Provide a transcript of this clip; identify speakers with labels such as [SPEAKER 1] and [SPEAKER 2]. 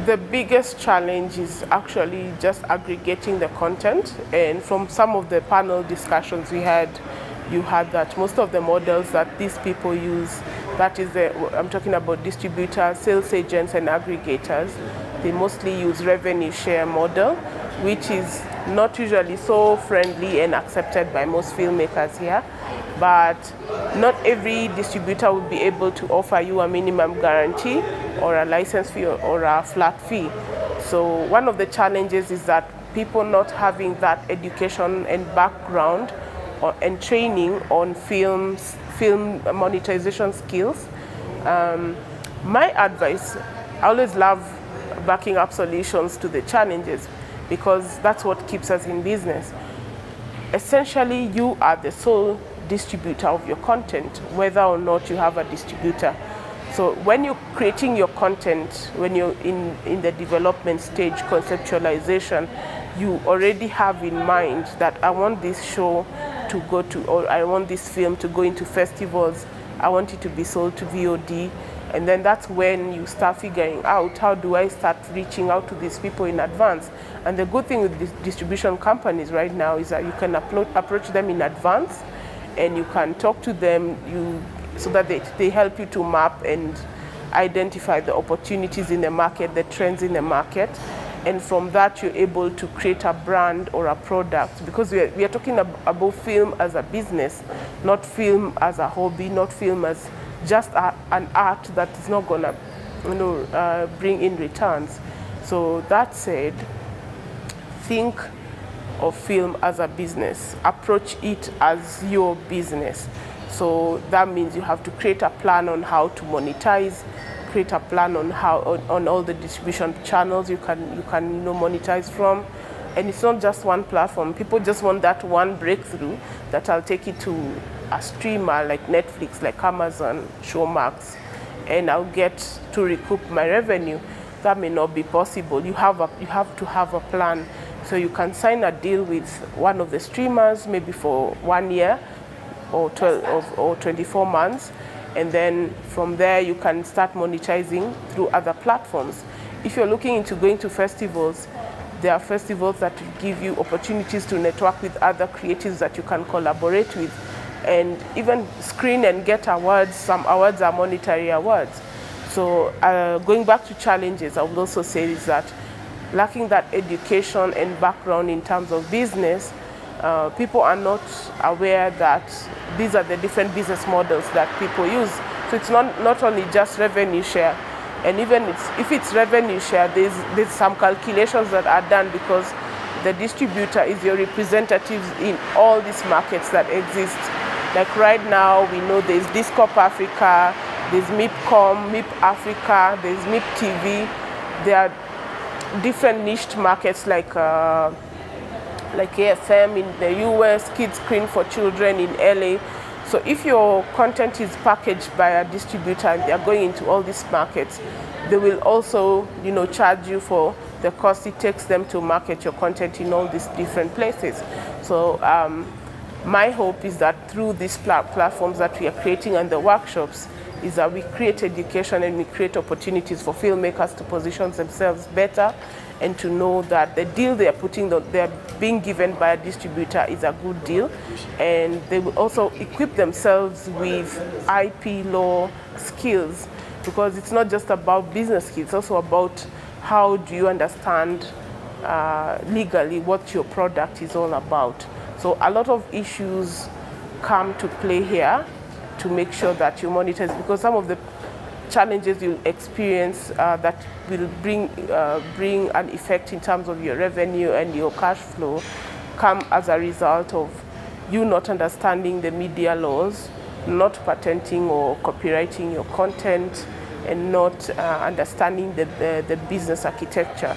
[SPEAKER 1] The biggest challenge is actually just aggregating the content, and from some of the panel discussions we had, you had that most of the models that these people use, that is I'm talking about distributors, sales agents and aggregators, they mostly use revenue share model, which is not usually so friendly and accepted by most filmmakers here. But not every distributor will be able to offer you a minimum guarantee or a license fee or a flat fee. So one of the challenges is that people not having that education and background and training on film monetization skills. My advice, I always love backing up solutions to the challenges because that's what keeps us in business. Essentially, you are the sole distributor of your content, whether or not you have a distributor. So when you're creating your content, when you're in the development stage, conceptualization, you already have in mind that I want this show to go to, or I want this film to go into festivals, I want it to be sold to VOD, and then that's when you start figuring out how do I start reaching out to these people in advance. And the good thing with these distribution companies right now is that you can approach them in advance, and you can talk to them so that they help you to map and identify the opportunities in the market, the trends in the market. And from that, you're able to create a brand or a product, because we are talking about film as a business, not film as a hobby, not film as just an art that is not gonna bring in returns. So that said, think of film as a business, approach it as your business. So that means you have to create a plan on how to monetize, create a plan on how on all the distribution channels you can monetize from. And it's not just one platform. People just want that one breakthrough that I'll take it to a streamer like Netflix, like Amazon, Showmax, and I'll get to recoup my revenue. That may not be possible. You have to have a plan. So you can sign a deal with one of the streamers, maybe for 1 year or 12 or 24 months. And then from there, you can start monetizing through other platforms. If you're looking into going to festivals, there are festivals that give you opportunities to network with other creatives that you can collaborate with, and even screen and get awards. Some awards are monetary awards. So going back to challenges, I would also say is that lacking that education and background in terms of business, people are not aware that these are the different business models that people use. So it's not only just revenue share, and even if it's revenue share, there's some calculations that are done, because the distributor is your representative in all these markets that exist. Like right now, we know there's Discop Africa, there's MIPCOM, MIP Africa, there's MIP TV. There are different niched markets like AFM in the US, Kids Screen for Children in LA. So if your content is packaged by a distributor and they're going into all these markets, they will also, charge you for the cost it takes them to market your content in all these different places. So my hope is that through these platforms that we are creating and the workshops, is that we create education and we create opportunities for filmmakers to position themselves better, and to know that the deal they're being given by a distributor is a good deal, and they will also equip themselves with IP law skills, because it's not just about business skills, it's also about how do you understand legally what your product is all about. So a lot of issues come to play here to make sure that you monetize, because some of the challenges you'll experience that will bring an effect in terms of your revenue and your cash flow come as a result of you not understanding the media laws, not patenting or copyrighting your content, and not understanding the business architecture.